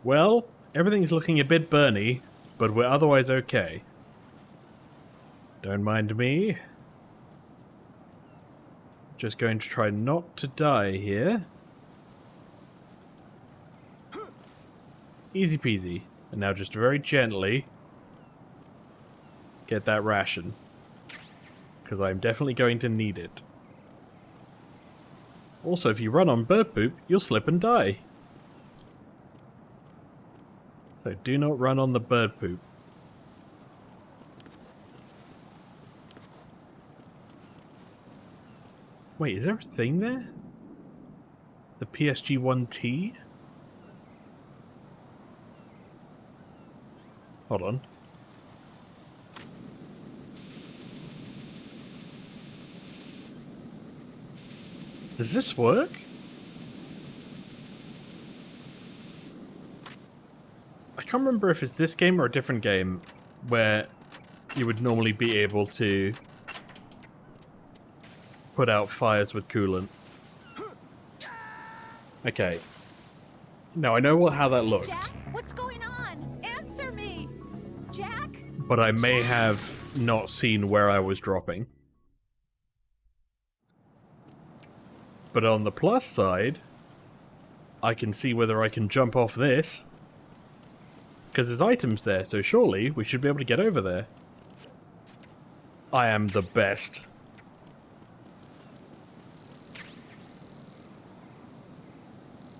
Well, everything's looking a bit burny, but we're otherwise okay. Don't mind me. Just going to try not to die here. Easy peasy. And now just very gently get that ration. Because I'm definitely going to need it. Also, if you run on bird poop, you'll slip and die. So do not run on the bird poop. Wait, is there a thing there? The PSG-1T? Hold on. Does this work? I can't remember if it's this game or a different game where you would normally be able to put out fires with coolant. Okay. Now I know how that looked. Jack, what's going on? Answer me! Jack? But I may have not seen where I was dropping. But on the plus side, I can see whether I can jump off this. Because there's items there, so surely we should be able to get over there. I am the best.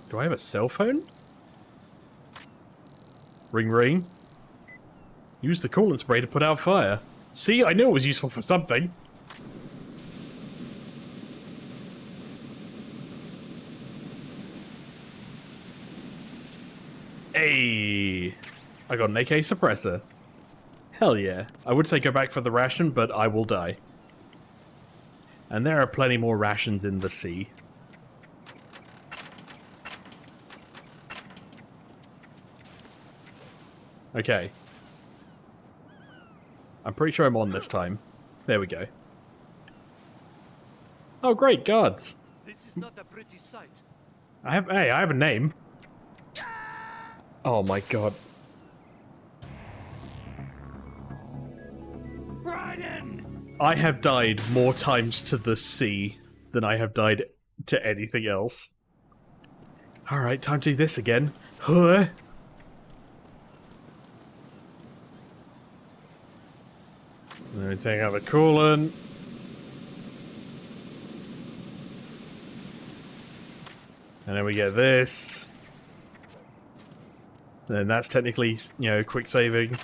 Do I have a cell phone? Ring ring. Use the coolant spray to put out fire. See, I knew it was useful for something. Hey, I got an AK suppressor. Hell yeah. I would say go back for the ration, but I will die. And there are plenty more rations in the sea. Okay. I'm pretty sure I'm on this time. There we go. Oh great, guards. This is not a pretty sight. I have a name. Oh my god. I have died more times to the sea than I have died to anything else. Alright, time to do this again. Huh? Let me take out the coolant. And then we get this. And that's technically, you know, quick saving.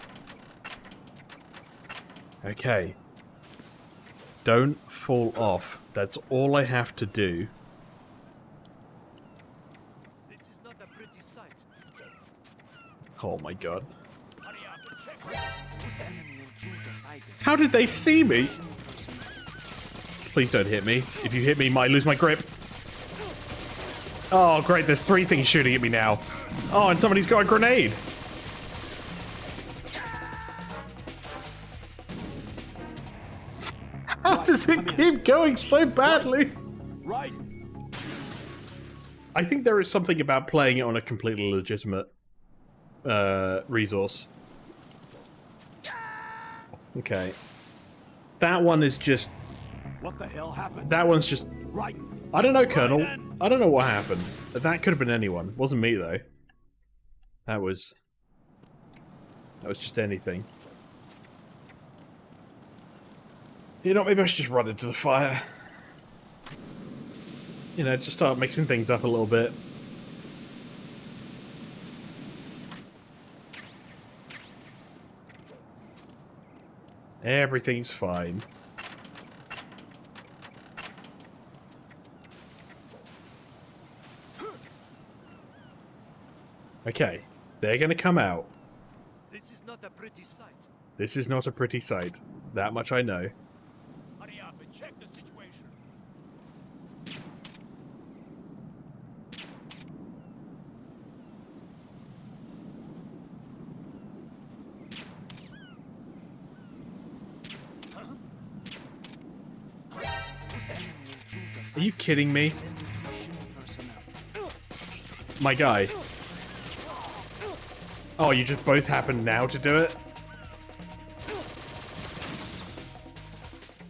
Okay. Don't fall off. That's all I have to do. This is not a pretty sight. Oh my god. How did they see me? Please don't hit me. If you hit me, I might lose my grip. Oh great, there's 3 things shooting at me now. Oh, and somebody's got a grenade. How does it keep going so badly? Right. I think there is something about playing it on a completely legitimate resource. Okay. That one is just... What the hell happened? That one's just... Right. I don't know, Colonel. I don't know what happened. That could have been anyone. Wasn't me, though. That was just anything. You know, maybe I should just run into the fire. You know, just start mixing things up a little bit. Everything's fine. Okay, they're gonna come out. This is not a pretty sight. This is not a pretty sight. That much I know. Hurry up and check the situation. Are you kidding me? My guy. Oh, you just both happen now to do it?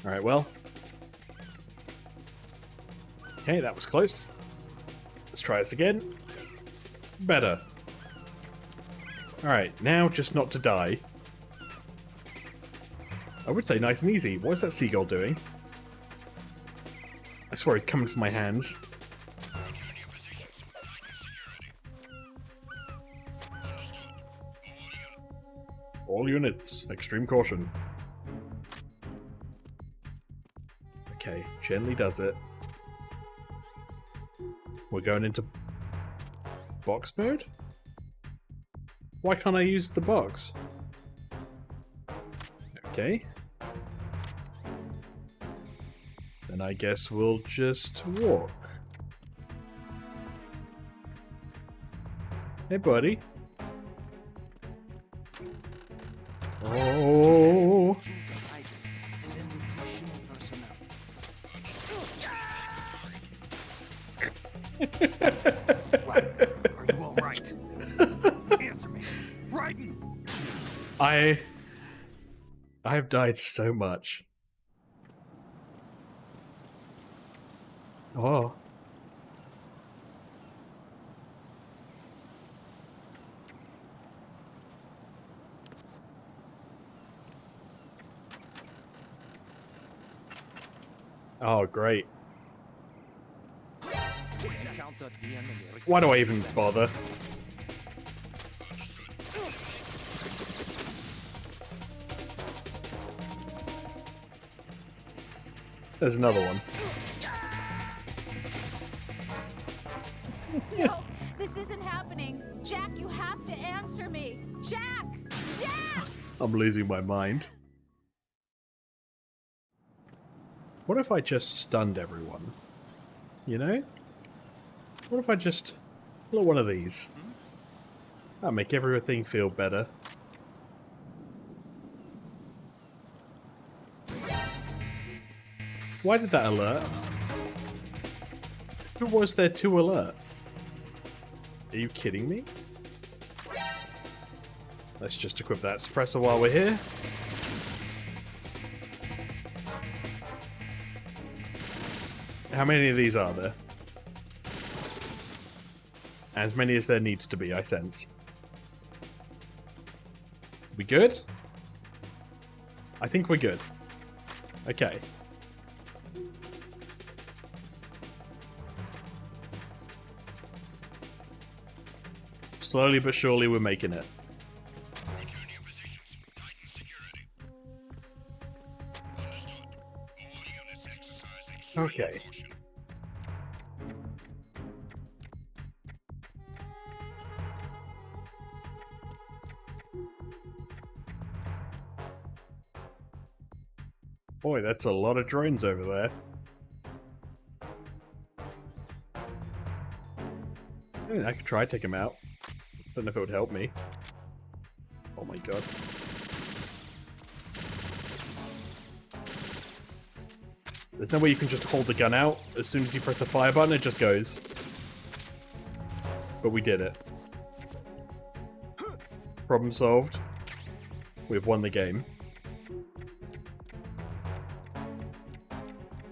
Alright, well. Okay, that was close. Let's try this again. Better. Alright, now just not to die. I would say nice and easy. What is that seagull doing? I swear it's coming for my hands. All units, extreme caution. Okay, gently does it. We're going into box mode? Why can't I use the box? Okay. Then I guess we'll just walk. Hey, buddy. Oh. Are you all right? Answer me. Raiden! I have died so much. Oh. Oh, great. Why do I even bother? There's another one. No, this isn't happening. Jack, you have to answer me. Jack! Jack! I'm losing my mind. What if I just stunned everyone? You know? What if I just... Look, one of these. That'll make everything feel better. Why did that alert? Who was there to alert? Are you kidding me? Let's just equip that suppressor while we're here. How many of these are there? As many as there needs to be, I sense. We good? I think we're good. Okay. Slowly but surely we're making it. Okay. Boy, that's a lot of drones over there. I mean, I could try to take him out. Don't know if it would help me. Oh my god. There's no way you can just hold the gun out. As soon as you press the fire button, it just goes. But we did it. Problem solved. We've won the game.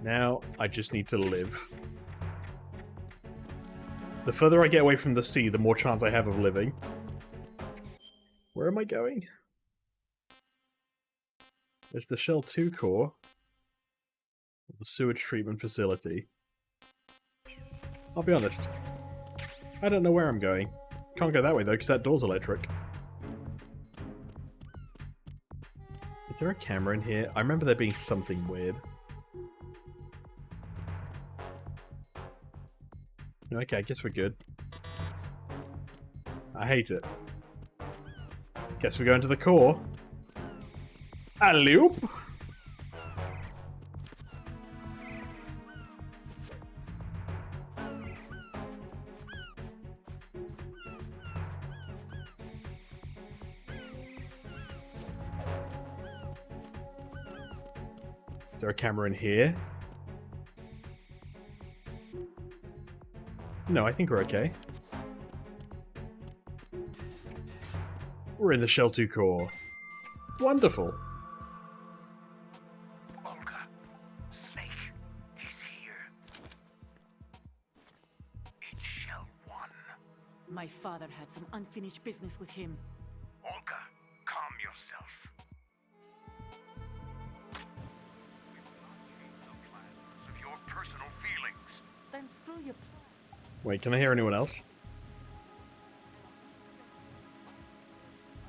Now, I just need to live. The further I get away from the sea, the more chance I have of living. Where am I going? There's the Shell 2 core. The sewage treatment facility. I'll be honest. I don't know where I'm going. Can't go that way though, because that door's electric. Is there a camera in here? I remember there being something weird. Okay, I guess we're good. I hate it. Guess we're going to the core. Alley-oop! Is there a camera in here? No, I think we're okay. We're in the Shell 2 core. Wonderful. Olga, Snake, he's here. In Shell 1. My father had some unfinished business with him. Olga, calm yourself. We will not change the plan because of your personal feelings. Then screw your plan. Wait, can I hear anyone else?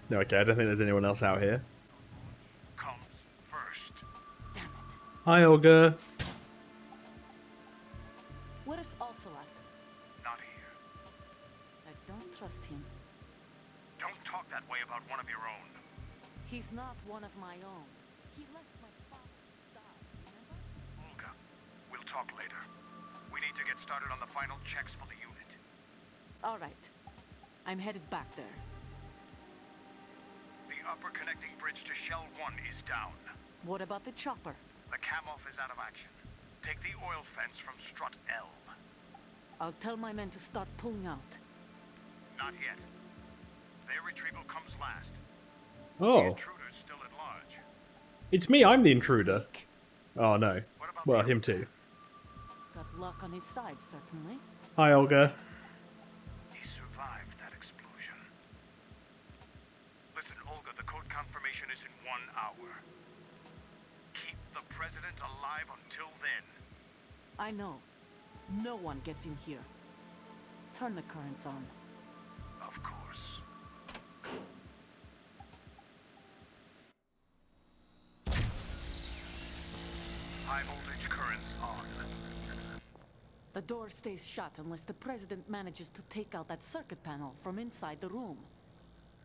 No, okay, I don't think there's anyone else out here. Comes first. Damn it. Hi, Olga. Where's Ocelot? Not here. I don't trust him. Don't talk that way about one of your own. He's not one of my own. He left my father to die, remember? Olga, we'll talk later. We need to get started on the final checks for the unit. All right. I'm headed back there. The upper connecting bridge to Shell 1 is down. What about the chopper? The cam-off is out of action. Take the oil fence from strut L. I'll tell my men to start pulling out. Not yet. Their retrieval comes last. The Oh, intruder's still at large. it's me, I'm the intruder. Oh no. What about Well, the him too. He's got luck on his side, certainly. Hi, Olga. He survived that explosion. Listen, Olga, the code confirmation is in 1 hour. Keep the president alive until then. I know. No one gets in here. Turn the currents on. Of course. High voltage currents on. The door stays shut unless the president manages to take out that circuit panel from inside the room.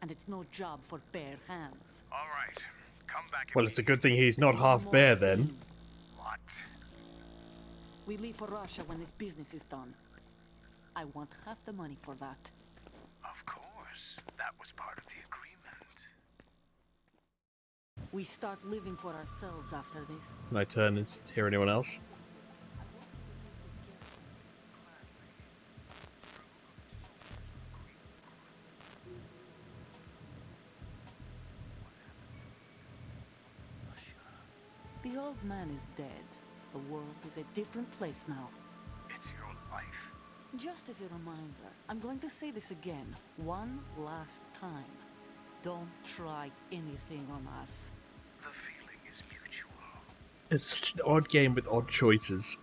And it's no job for bare hands. All right. Come back. Well, it's a good thing he's not half bear then. What? We leave for Russia when this business is done. I want half the money for that. Of course. That was part of the agreement. We start living for ourselves after this. Can I turn and hear anyone else? The old man is dead. The world is a different place now. It's your life. Just as a reminder, I'm going to say this again, one last time. Don't try anything on us. The feeling is mutual. It's such an odd game with odd choices.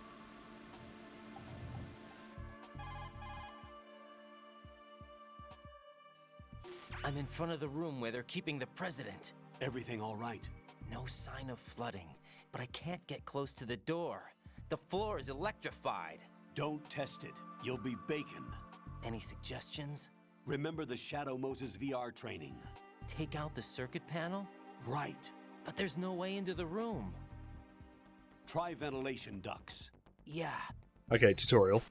I'm in front of the room where they're keeping the president. Everything all right? No sign of flooding, but I can't get close to the door. The floor is electrified. Don't test it. You'll be bacon. Any suggestions? Remember the Shadow Moses VR training? Take out the circuit panel? Right. But there's no way into the room. Try ventilation ducts. Yeah. Okay, tutorial.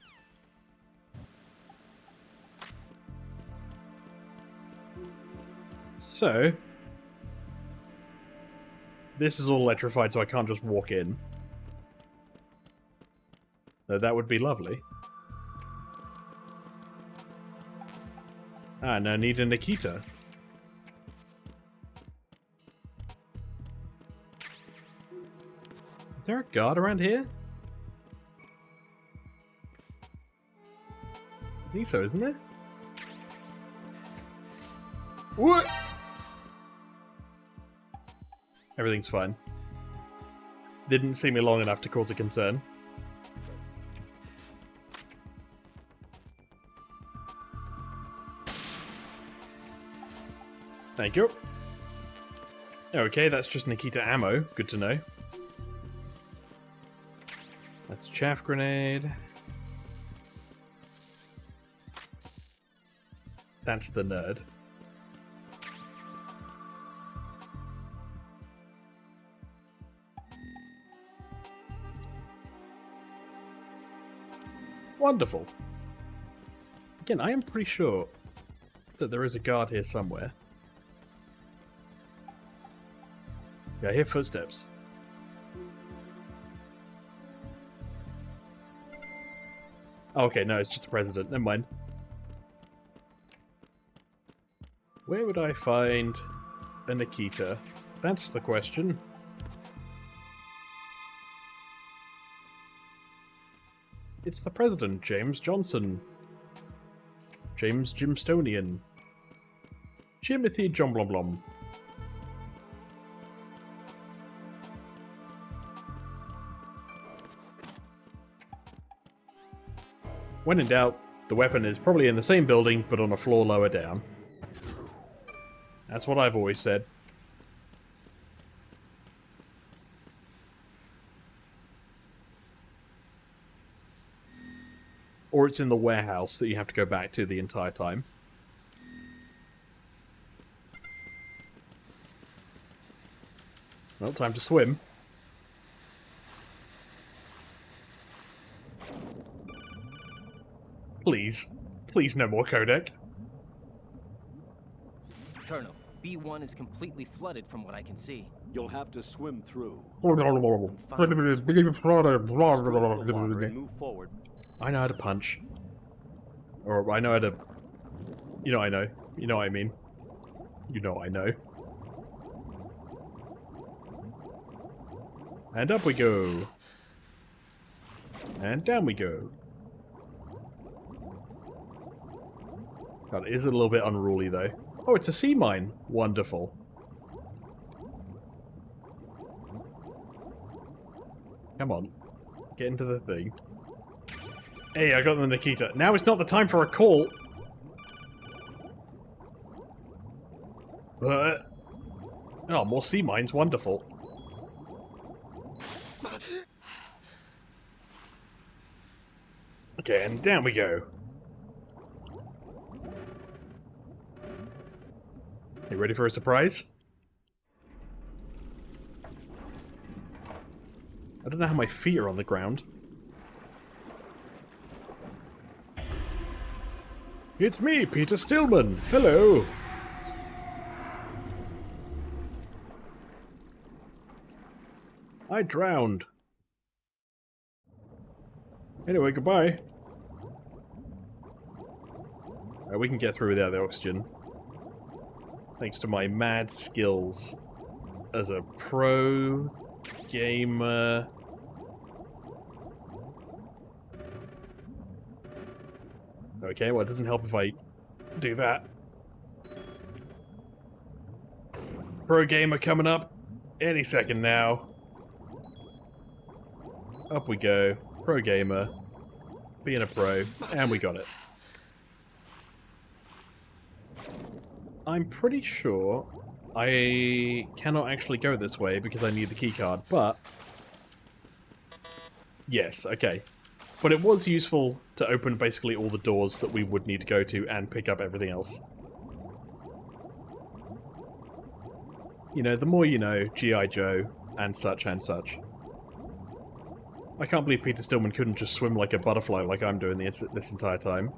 So, this is all electrified, so I can't just walk in. Though that would be lovely. Ah, now I need a Nikita. Is there a guard around here? I think so, isn't there? What? Everything's fine. Didn't see me long enough to cause a concern. Thank you. Okay, that's just Nikita ammo. Good to know. That's a chaff grenade. That's the nerd. Wonderful. Again, I am pretty sure that there is a guard here somewhere. Yeah, I hear footsteps. Okay, no, it's just the president. Never mind. Where would I find a Nikita? That's the question. It's the president, James Johnson. James Jimstonian. Jimothy Jomblomblom. When in doubt, the weapon is probably in the same building, but on a floor lower down. That's what I've always said. Or it's in the warehouse that you have to go back to the entire time. Well, time to swim. Please. Please no more codec. Colonel, B1 is completely flooded from what I can see. You'll have to swim through. I Move forward. know how to punch. Or I know how to... You know I know. You know what I mean. You know I know. And up we go. And down we go. God, it is a little bit unruly though. Oh, it's a sea mine. Wonderful. Come on. Get into the thing. Hey, I got the Nikita. Now it's not the time for a call. Oh, more sea mines. Wonderful. Okay, and down we go. You ready for a surprise? I don't know how my feet are on the ground. It's me, Peter Stillman. Hello. I drowned. Anyway, goodbye. We can get through without the oxygen. Thanks to my mad skills as a pro gamer. Okay, well it doesn't help if I do that. Pro gamer coming up any second now. Up we go. Pro gamer. Being a pro. And we got it. I'm pretty sure I cannot actually go this way because I need the keycard, but... Yes, okay. But it was useful to open basically all the doors that we would need to go to and pick up everything else. You know, the more you know, G.I. Joe, and such and such. I can't believe Peter Stillman couldn't just swim like a butterfly like I'm doing this entire time.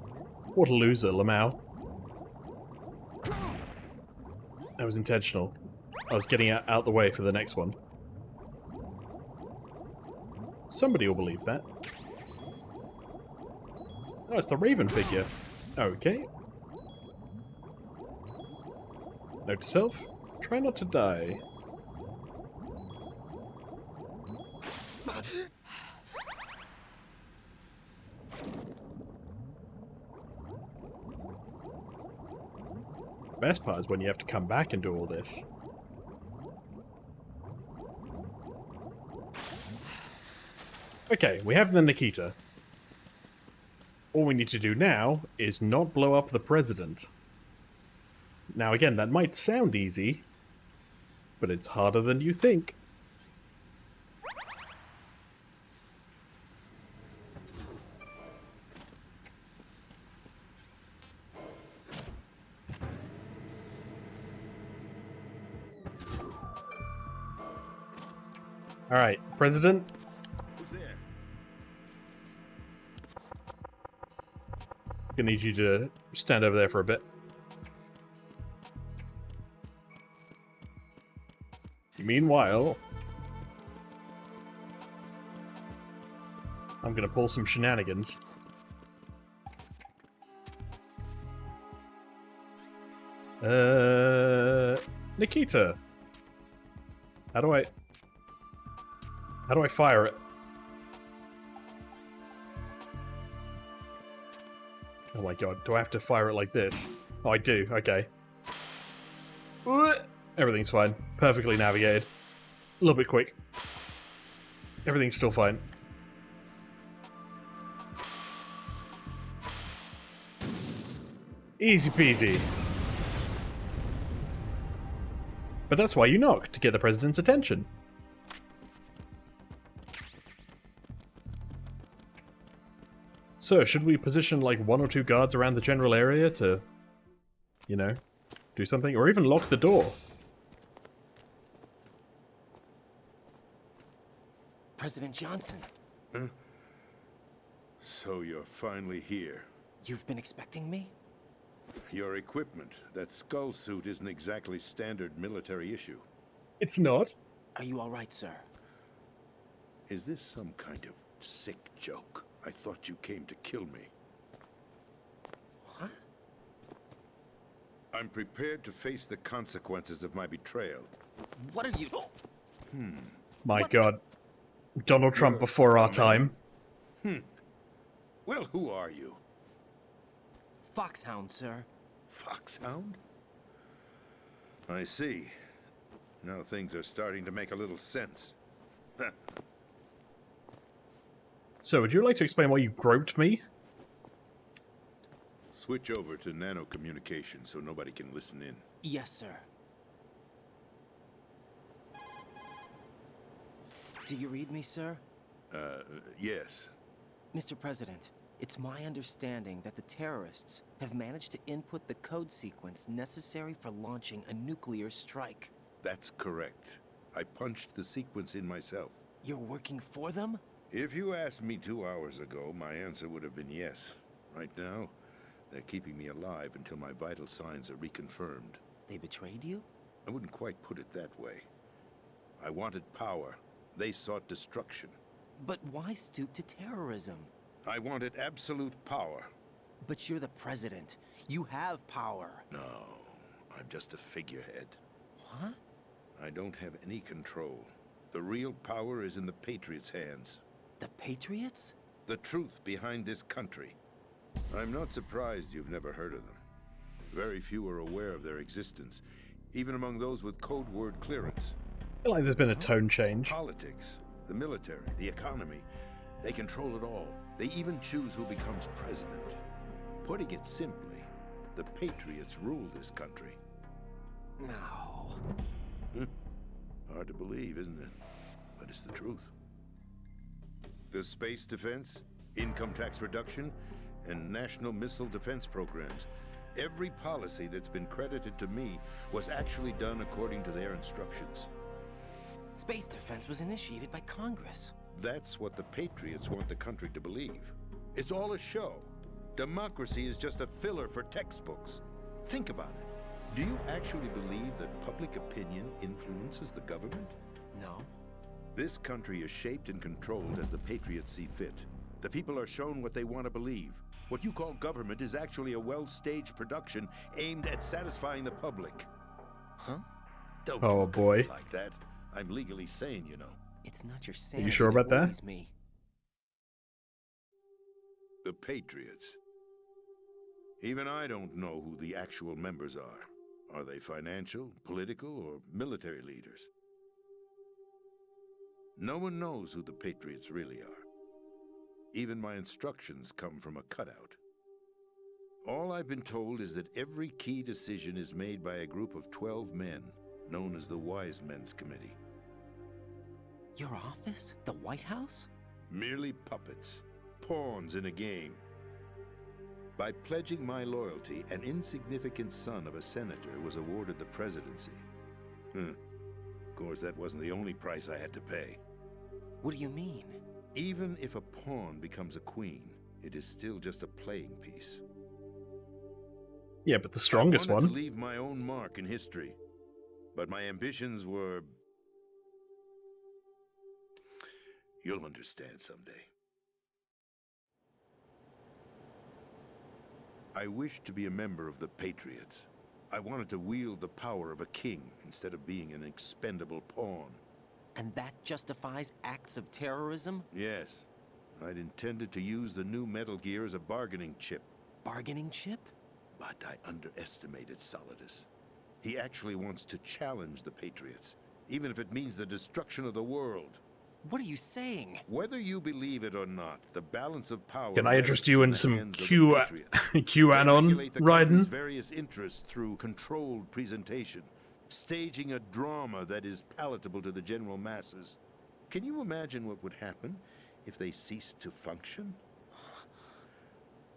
What a loser, Lamau. That was intentional. I was getting out the way for the next one. Somebody will believe that. Oh, it's the Raven figure. Okay. Note to self, try not to die. The best part is when you have to come back and do all this. Okay, we have the Nikita. All we need to do now is not blow up the president. Now again, that might sound easy, but it's harder than you think. Alright, President. Who's there? Gonna need you to stand over there for a bit. Meanwhile, I'm gonna pull some shenanigans. Nikita. How do I fire it? Oh my god, do I have to fire it like this? Oh, I do, okay. Everything's fine. Perfectly navigated. A little bit quick. Everything's still fine. Easy peasy. But that's why you knock, to get the president's attention. So, should we position like 1 or 2 guards around the general area to, you know, do something? Or even lock the door? President Johnson, So you're finally here. you've been expecting me? Your equipment, that skull suit, isn't exactly standard military issue. It's not. Are you all right, sir? Is this some kind of sick joke? I thought you came to kill me. What? I'm prepared to face the consequences of my betrayal. What are you... My What god. Donald Trump before our time. Well, who are you? Foxhound, sir. Foxhound? I see. Now things are starting to make a little sense. So, would you like to explain why you groped me? Switch over to nano-communication so nobody can listen in. Yes, sir. Do you read me, sir? Yes. Mr. President, it's my understanding that the terrorists have managed to input the code sequence necessary for launching a nuclear strike. That's correct. I punched the sequence in myself. You're working for them? If you asked me 2 hours ago, my answer would have been yes. Right now, they're keeping me alive until my vital signs are reconfirmed. They betrayed you? I wouldn't quite put it that way. I wanted power. They sought destruction. But why stoop to terrorism? I wanted absolute power. But you're the president. You have power. No, I'm just a figurehead. What? I don't have any control. The real power is in the Patriots' hands. The Patriots? The truth behind this country. I'm not surprised you've never heard of them. Very few are aware of their existence, even among those with code word clearance. I feel like there's been a tone change. Politics, the military, the economy, they control it all. They even choose who becomes president. Putting it simply, the Patriots rule this country. No. Hard to believe, isn't it? But it's the truth. The space defense, income tax reduction, and national missile defense programs. Every policy that's been credited to me was actually done according to their instructions. Space defense was initiated by Congress. That's what the Patriots want the country to believe. It's all a show. Democracy is just a filler for textbooks. Think about it. Do you actually believe that public opinion influences the government? No. This country is shaped and controlled as the Patriots see fit. The people are shown what they want to believe. What you call government is actually a well-staged production aimed at satisfying the public. Huh? Don't Oh, look at me boy. like that. I'm legally sane, you know. It's not your sanity sure about that? worries me. The Patriots. Even I don't know who the actual members are. Are they financial, political, or military leaders? No one knows who the Patriots really are. Even my instructions come from a cutout. All I've been told is that every key decision is made by a group of 12 men, known as the Wise Men's Committee. Your office? The White House? Merely puppets, pawns in a game. By pledging my loyalty, an insignificant son of a senator was awarded the presidency. Of course, that wasn't the only price I had to pay. What do you mean? Even if a pawn becomes a queen, it is still just a playing piece. Yeah, but the strongest I wanted one. to leave my own mark in history, but my ambitions were... You'll understand someday. I wish to be a member of the Patriots. I wanted to wield the power of a king instead of being an expendable pawn. And that justifies acts of terrorism? Yes. I'd intended to use the new Metal Gear as a bargaining chip. Bargaining chip? But I underestimated Solidus. He actually wants to challenge the Patriots, even if it means the destruction of the world. What are you saying? Whether you believe it or not, the balance of power. Can I interest you in rests some the hands of the Patriots. They QAnon regulate the riding? country's various interests through controlled presentation, staging a drama that is palatable to the general masses. Can you imagine what would happen if they ceased to function?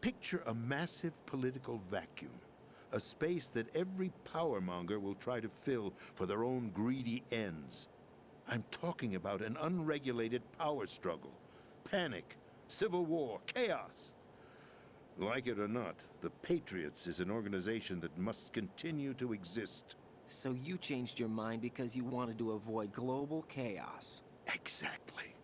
Picture a massive political vacuum, a space that every powermonger will try to fill for their own greedy ends. I'm talking about an unregulated power struggle, panic, civil war, chaos. Like it or not, the Patriots is an organization that must continue to exist. So you changed your mind because you wanted to avoid global chaos. Exactly.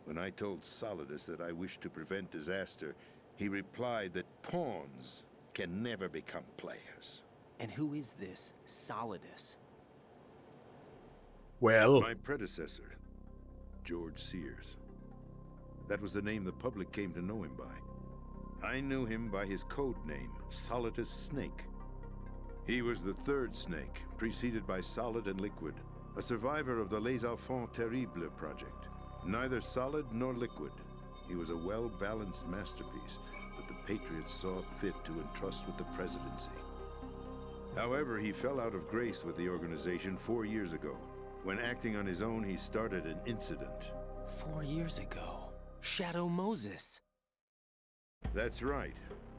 When I told Solidus that I wished to prevent disaster, he replied that pawns can never become players. And who is this Solidus? Well, My predecessor, George Sears. That was the name the public came to know him by. I knew him by his code name, Solidus Snake. He was the third Snake, preceded by Solid and Liquid, a survivor of the Les Enfants Terribles project. Neither solid nor liquid, he was a well-balanced masterpiece that the Patriots saw fit to entrust with the presidency. However, he fell out of grace with the organization 4 years ago. When acting on his own, he started an incident. 4 years ago. Shadow Moses. That's right.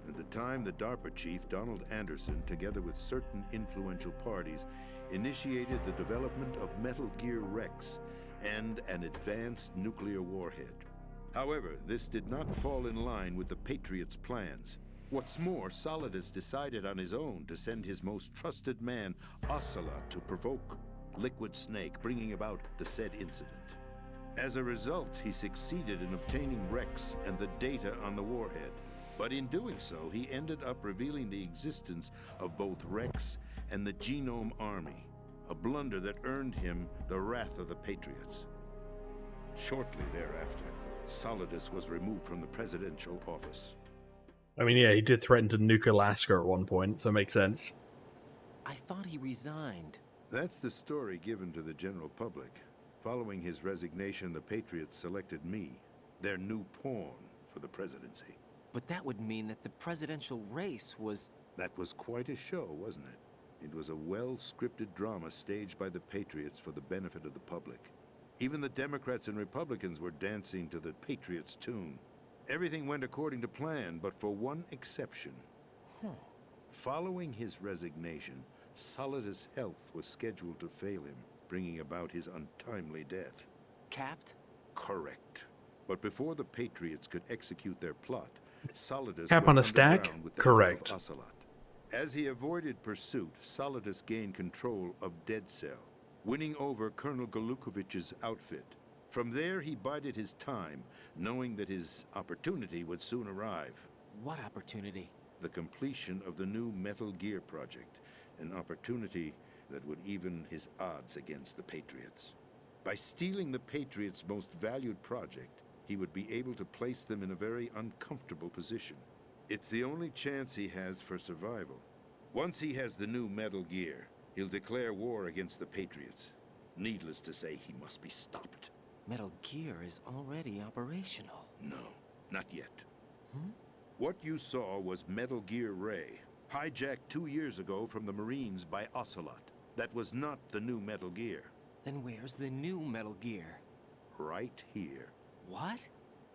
At the time, the DARPA chief, Donald Anderson, together with certain influential parties, initiated the development of Metal Gear Rex and an advanced nuclear warhead. However, this did not fall in line with the Patriots' plans. What's more, Solidus decided on his own to send his most trusted man, Ocelot, to provoke Liquid Snake, bringing about the said incident. As a result, he succeeded in obtaining Rex and the data on the warhead. But in doing so, he ended up revealing the existence of both Rex and the Genome Army, a blunder that earned him the wrath of the Patriots. Shortly thereafter, Solidus was removed from the presidential office. I mean, yeah, he did threaten to nuke Alaska at one point, so it makes sense. I thought he resigned. That's the story given to the general public. Following his resignation, the Patriots selected me, their new pawn, for the presidency. But that would mean that the presidential race was... That was quite a show, wasn't it? It was a well-scripted drama staged by the Patriots for the benefit of the public. Even the Democrats and Republicans were dancing to the Patriots' tune. Everything went according to plan, but for one exception. Following his resignation, Solidus' health was scheduled to fail him, bringing about his untimely death. Capped? Correct. But before the Patriots could execute their plot, Solidus Cap went on a stack? underground with the Correct. help of Ocelot. As he avoided pursuit, Solidus gained control of Dead Cell, winning over Colonel Golukovich's outfit. From there, he bided his time, knowing that his opportunity would soon arrive. What opportunity? The completion of the new Metal Gear project, an opportunity that would even his odds against the Patriots. By stealing the Patriots' most valued project, he would be able to place them in a very uncomfortable position. It's the only chance he has for survival. Once he has the new Metal Gear, he'll declare war against the Patriots. Needless to say, he must be stopped. Metal Gear is already operational. No, not yet. What you saw was Metal Gear Ray, hijacked 2 years ago from the Marines by Ocelot. That was not the new Metal Gear. Then where's the new Metal Gear? Right here. What?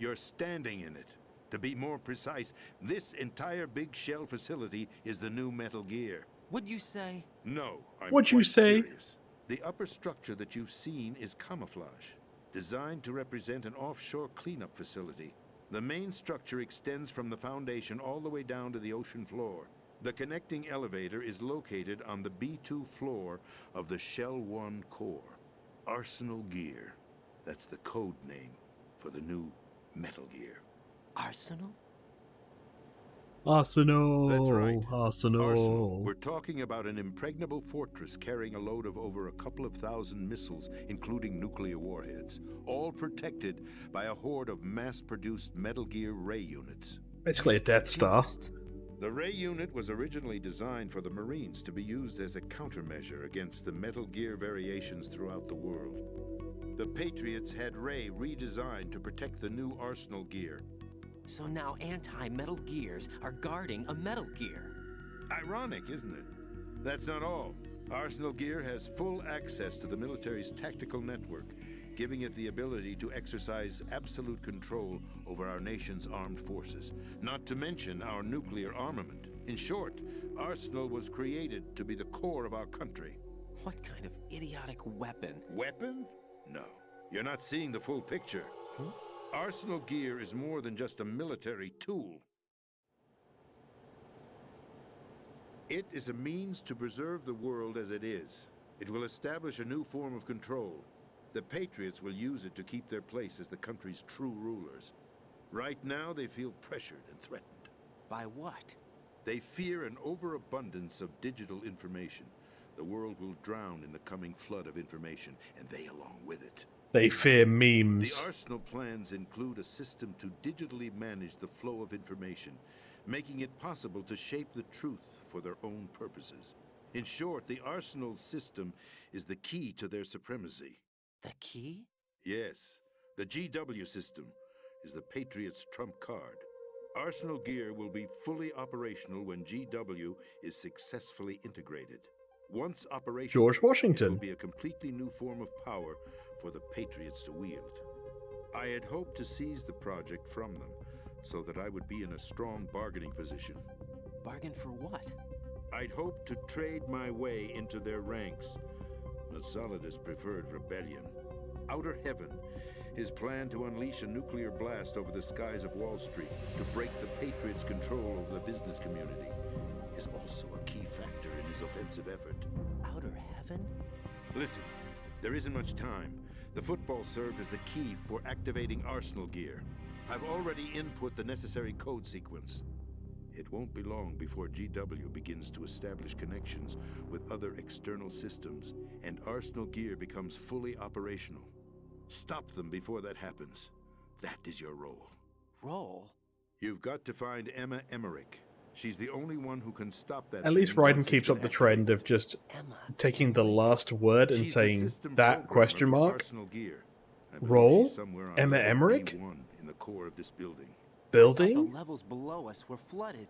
You're standing in it. To be more precise, this entire big shell facility is the new Metal Gear. What'd you say? No, I'm What'd you quite say? serious. The upper structure that you've seen is camouflage, designed to represent an offshore cleanup facility. The main structure extends from the foundation all the way down to the ocean floor. The connecting elevator is located on the B2 floor of the Shell 1 core. Arsenal Gear. That's the code name for the new Metal Gear. Arsenal? Arsenal. That's right. Arsenal. We're talking about an impregnable fortress carrying a load of over a couple of thousand missiles, including nuclear warheads, all protected by a horde of mass-produced Metal Gear Ray units. Basically a Death Star. The Ray unit was originally designed for the Marines to be used as a countermeasure against the Metal Gear variations throughout the world. The Patriots had Ray redesigned to protect the new Arsenal Gear. So now anti-Metal Gears are guarding a Metal Gear. Ironic, isn't it? That's not all. Arsenal Gear has full access to the military's tactical network, giving it the ability to exercise absolute control over our nation's armed forces, not to mention our nuclear armament. In short, Arsenal was created to be the core of our country. What kind of idiotic weapon? Weapon? No. You're not seeing the full picture. Arsenal Gear is more than just a military tool. It is a means to preserve the world as it is. It will establish a new form of control. The Patriots will use it to keep their place as the country's true rulers. Right now, they feel pressured and threatened. By what? They fear an overabundance of digital information. The world will drown in the coming flood of information, and they along with it. They fear The memes. Arsenal plans include a system to digitally manage the flow of information, making it possible to shape the truth for their own purposes. In short, the Arsenal system is the key to their supremacy. The key? Yes, the GW system is the Patriots' trump card. Arsenal Gear will be fully operational when GW is successfully integrated. Once operational, George Washington. it will be a completely new form of power for the Patriots to wield. I had hoped to seize the project from them, so that I would be in a strong bargaining position. Bargain for what? I'd hoped to trade my way into their ranks. Solidus preferred rebellion. Outer Heaven, his plan to unleash a nuclear blast over the skies of Wall Street to break the Patriots' control over the business community, is also a key factor in his offensive effort. Outer Heaven? Listen, there isn't much time. The football served as the key for activating Arsenal Gear. I've already input the necessary code sequence. It won't be long before GW begins to establish connections with other external systems, and Arsenal Gear becomes fully operational. Stop them before that happens. That is your role. Role? You've got to find Emma Emmerich. She's the only one who can stop that. At least thing Raiden once keeps it's up the been trend of just Emma. taking the last word and She's the saying system that programmer question for mark. Arsenal Gear. I believe Roll? she's somewhere on Emma level Emmerich? B1 in the core of this building. The Building? levels below us were flooded.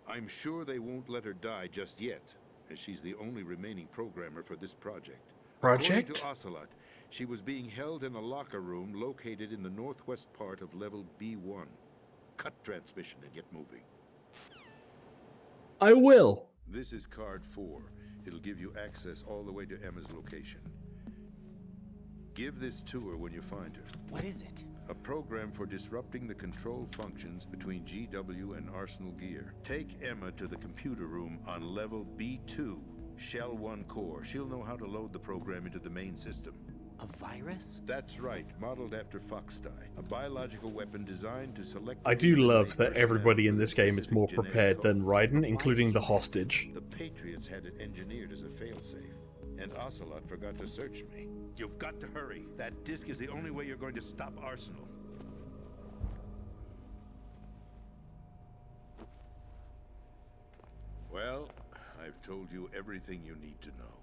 I'm sure they won't let her die just yet, as she's the only remaining programmer for this project. According Project? to Ocelot, she was being held in a locker room located in the northwest part of level B1. Cut transmission and get moving. I will. This is card 4. It'll give you access all the way to Emma's location. Give this to her when you find her. What is it? A program for disrupting the control functions between GW and Arsenal Gear. Take Emma to the computer room on level B2, Shell 1 core. She'll know how to load the program into the main system. A virus? That's right, modeled after Foxdie, a biological weapon designed to select... I do love that personnel everybody in with a this game is specific more genetic prepared code. than Raiden, including the hostage. The Patriots had it engineered as a failsafe, and Ocelot forgot to search me. You've got to hurry. That disk is the only way you're going to stop Arsenal. Well, I've told you everything you need to know.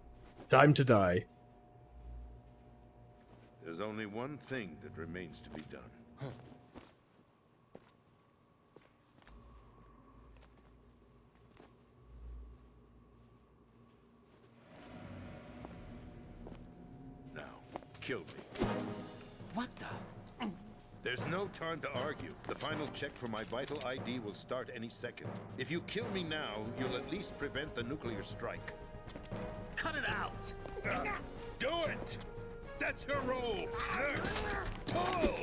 Time to die. There's only one thing that remains to be done. Now, kill me. What the? There's no time to argue. The final check for my vital ID will start any second. If you kill me now, you'll at least prevent the nuclear strike. Cut it out! Do it! That's your role! Pull!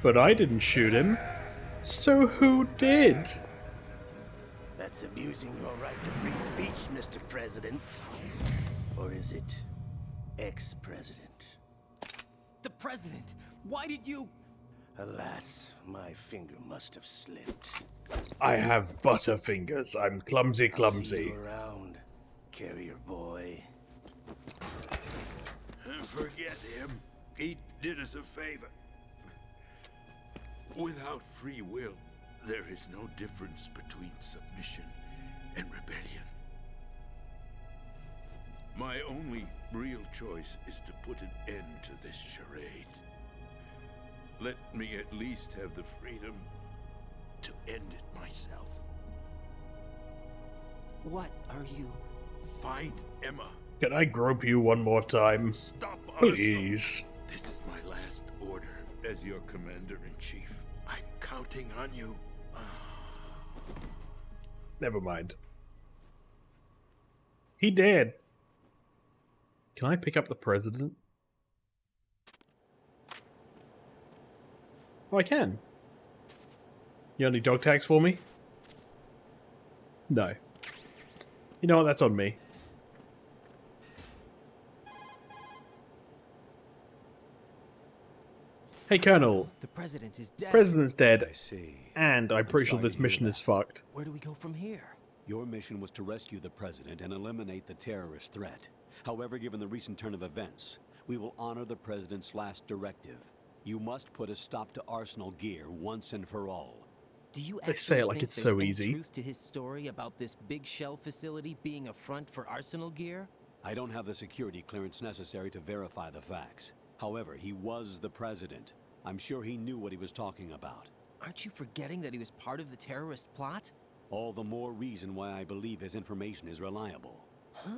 But I didn't shoot him. So who did? That's abusing your right to free speech, Mr. President. Or is it ex-president? The president! Why did you... Alas, my finger must have slipped. I have butterfingers. I'm clumsy, See clumsy. you around, carrier boy. Forget him. He did us a favor. Without free will, there is no difference between submission and rebellion. My only real choice is to put an end to this charade. Let me at least have the freedom to end it myself. What are you? Find Emma. Can I grope you one more time? Stop Arsenal. Please. This is my last order as your commander-in-chief. I'm counting on you. Never mind. He did. Can I pick up the president? Oh, I can. You got any dog tags for me? No. You know what? That's on me. Hey, Colonel. The president is dead. President's dead, I see. and I'm pretty sure sorry this to hear mission that. is fucked. Where do we go from here? Your mission was to rescue the president and eliminate the terrorist threat. However, given the recent turn of events, we will honor the president's last directive. You must put a stop to Arsenal gear once and for all. Do you They actually say it like think it's there's so any easy. truth to his story about this big shell facility being a front for Arsenal gear? I don't have the security clearance necessary to verify the facts. However, he was the president. I'm sure he knew what he was talking about. Aren't you forgetting that he was part of the terrorist plot? All the more reason why I believe his information is reliable. Huh?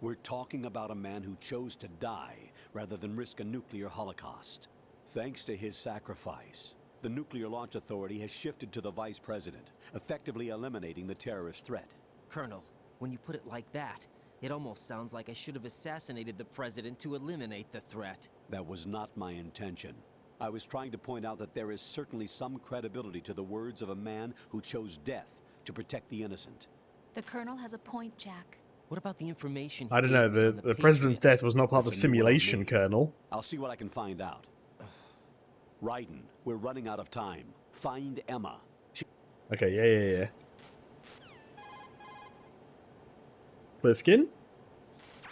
We're talking about a man who chose to die rather than risk a nuclear holocaust. Thanks to his sacrifice, the Nuclear Launch Authority has shifted to the vice president, effectively eliminating the terrorist threat. Colonel, when you put it like that, it almost sounds like I should have assassinated the president to eliminate the threat. That was not my intention. I was trying to point out that there is certainly some credibility to the words of a man who chose death to protect the innocent. The Colonel has a point, Jack. What about the information? I don't know, the president's death was not part of the That's a new one on simulation, me. Colonel. I'll see what I can find out. Raiden, we're running out of time. Find Emma. Okay, yeah. Clear skin?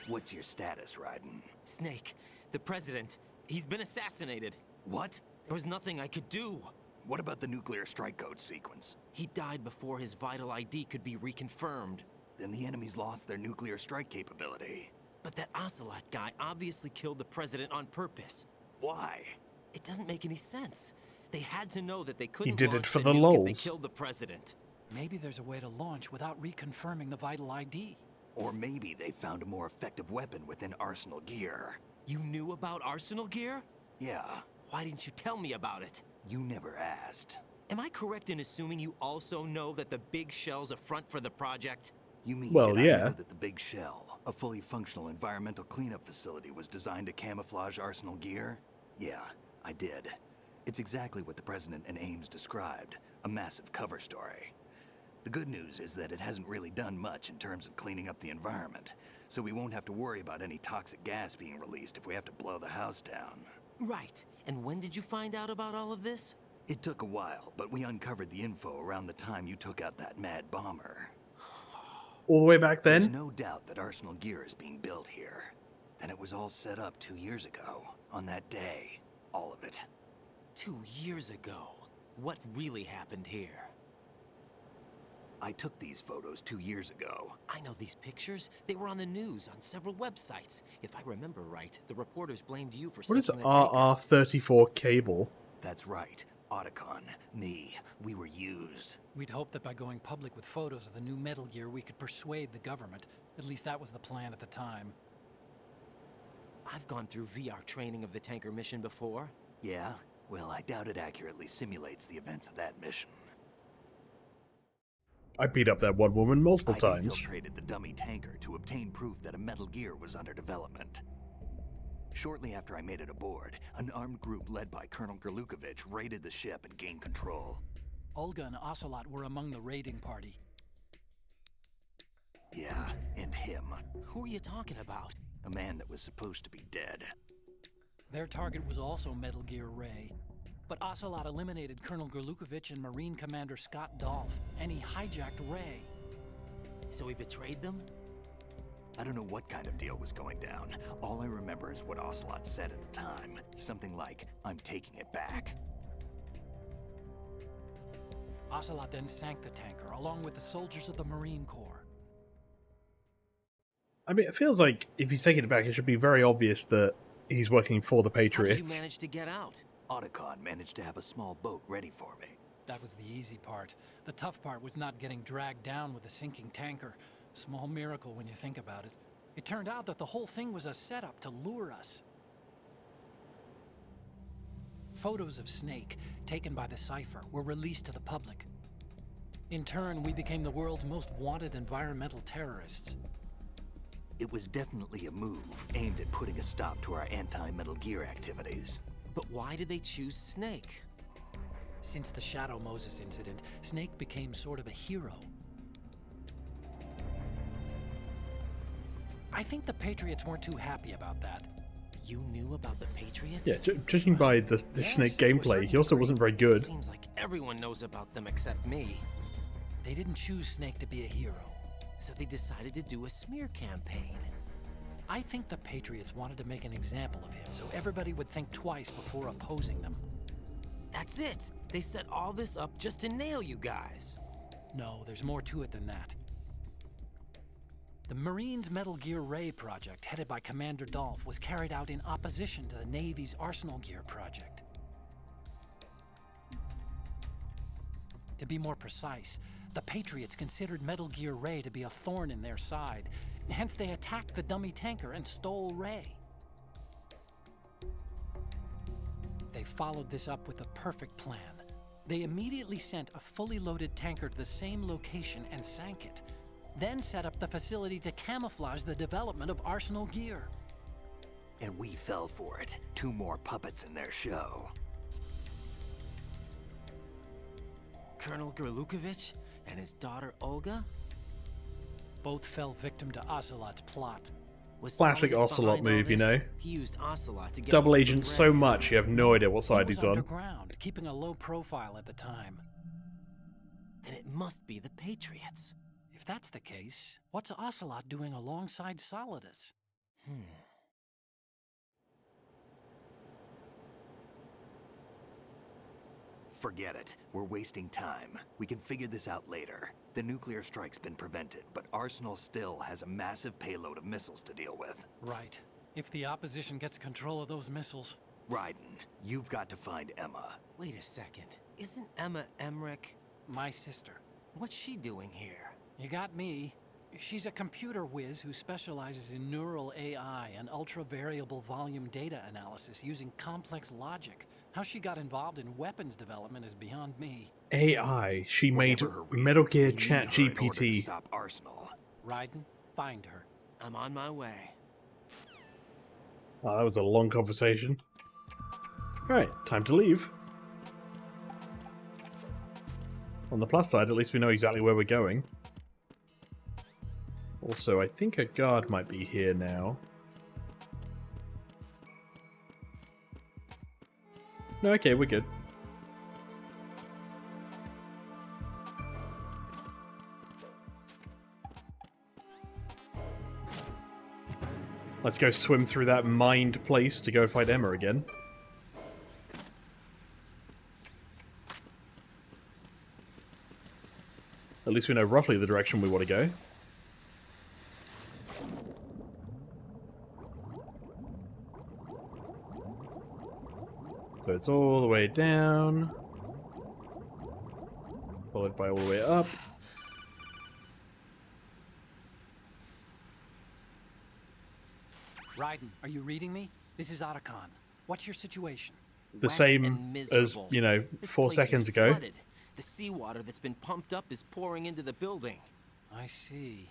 What's your status, Raiden? Snake, the president, he's been assassinated. What? There was nothing I could do. What about the nuclear strike code sequence? He died before his vital ID could be reconfirmed. Then the enemy's lost their nuclear strike capability. But that Ocelot guy obviously killed the president on purpose. Why? It doesn't make any sense. They had to know that they couldn't did it launch for the the nuke if lols. they killed the president. Maybe there's a way to launch without reconfirming the vital ID. Or maybe they found a more effective weapon within Arsenal gear. You knew about Arsenal gear? Yeah, Why didn't you tell me about it? you never asked. Am I correct in assuming you also know that the big shell's a front for the project? You mean Well, did I yeah. know that the Big Shell, a fully functional environmental cleanup facility, was designed to camouflage Arsenal gear? Yeah, I did. It's exactly what the President and Ames described, a massive cover story. The good news is that it hasn't really done much in terms of cleaning up the environment, so we won't have to worry about any toxic gas being released if we have to blow the house down. Right. And when did you find out about all of this? It took a while, but we uncovered the info around the time you took out that mad bomber. All the way back There's then? no doubt that Arsenal gear is being built here. Then it was all set up 2 years ago, on that day. All of it. 2 years ago. What really happened here? I took these photos 2 years ago. I know these pictures. They were on the news, on several websites. If I remember right, the reporters blamed you for What is sinking the tanker. RR34 cable? That's right. Otacon, me, we were used. We'd hoped that by going public with photos of the new Metal Gear, we could persuade the government. At least that was the plan at the time. I've gone through VR training of the tanker mission before. Yeah? Well, I doubt it accurately simulates the events of that mission. I beat up that one woman multiple I times. infiltrated the dummy tanker to obtain proof that a Metal Gear was under development. Shortly after I made it aboard, an armed group led by Colonel Gerlukovich raided the ship and gained control. Olga and Ocelot were among the raiding party. Yeah, and him. Who are you talking about? A man that was supposed to be dead. Their target was also Metal Gear Ray. But Ocelot eliminated Colonel Gerlukovich and Marine Commander Scott Dolph, and he hijacked Ray. So he betrayed them? I don't know what kind of deal was going down. All I remember is what Ocelot said at the time. Something like, "I'm taking it back." Ocelot then sank the tanker, along with the soldiers of the Marine Corps. I mean, it feels like if he's taking it back, it should be very obvious that he's working for the How did Patriots. you manage to get out? Otacon managed to have a small boat ready for me. That was the easy part. The tough part was not getting dragged down with a sinking tanker. A small miracle when you think about it. It turned out that the whole thing was a setup to lure us. Photos of Snake, taken by the Cypher, were released to the public. In turn, we became the world's most wanted environmental terrorists. It was definitely a move aimed at putting a stop to our anti-Metal Gear activities. But why did they choose Snake? Since the Shadow Moses incident, Snake became sort of a hero. I think the Patriots weren't too happy about that. You knew about the Patriots? Yeah, judging by the Snake to a gameplay, certain he also wasn't very good. It seems like everyone knows about them except me. They didn't choose Snake to be a hero. So they decided to do a smear campaign. I think the Patriots wanted to make an example of him so everybody would think twice before opposing them. That's it! They set all this up just to nail you guys. No, there's more to it than that. The Marines' Metal Gear Ray project, headed by Commander Dolph, was carried out in opposition to the Navy's Arsenal Gear project. To be more precise, the Patriots considered Metal Gear Ray to be a thorn in their side. Hence, they attacked the dummy tanker and stole Ray. They followed this up with a perfect plan. They immediately sent a fully loaded tanker to the same location and sank it. Then set up the facility to camouflage the development of Arsenal Gear. And we fell for it. 2 more puppets in their show. Colonel Gerlukovich and his daughter Olga? Both fell victim to Ocelot's plot. Was Classic Solidus Ocelot behind all move, you this? know? He used Ocelot to get Double hold of agent Ray. so much, you have no idea what side He was he's on. underground, keeping a low profile at the time. Then it must be the Patriots. If that's the case, what's Ocelot doing alongside Solidus? Forget it. We're wasting time. We can figure this out later. The nuclear strike's been prevented, but Arsenal still has a massive payload of missiles to deal with. Right. If the opposition gets control of those missiles. Raiden, you've got to find Emma. Wait a second. Isn't Emma Emmerich? My sister. What's she doing here? You got me. She's a computer whiz who specializes in neural AI and ultra-variable volume data analysis using complex logic. How she got involved in weapons development is beyond me. AI. She made Whatever her reasons, Metal Gear we need Chat her in order to GPT. stop Arsenal. Raiden, find her. I'm on my way. Oh, that was a long conversation. Alright, time to leave. On the plus side, at least we know exactly where we're going. Also, I think a guard might be here now. No, okay, we're good. Let's go swim through that mined place to go fight Emma again. At least we know roughly the direction we want to go. So it's all the way down, followed by all the way up. Raiden, are you reading me? This is Otacon. What's your situation? The Wet same and as, miserable. you know, This 4 place is seconds ago. flooded. The seawater that's been pumped up is pouring into the building. I see.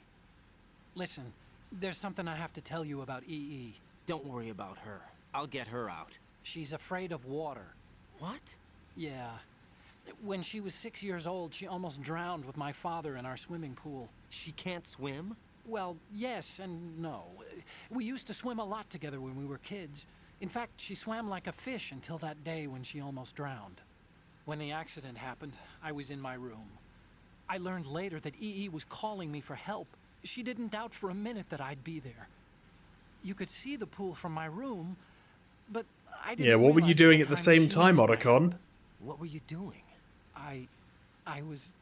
Listen, there's something I have to tell you about EE. Don't worry about her. I'll get her out. She's afraid of water. What? Yeah. When she was 6 years old, she almost drowned with my father in our swimming pool. She can't swim? Well, yes and no. We used to swim a lot together when we were kids. In fact, she swam like a fish until that day when she almost drowned. When the accident happened, I was in my room. I learned later that EE was calling me for help. She didn't doubt for a minute that I'd be there. You could see the pool from my room, but I didn't Yeah, what were you realize doing at the same she time, needed my Otacon? help. What were you doing? I was...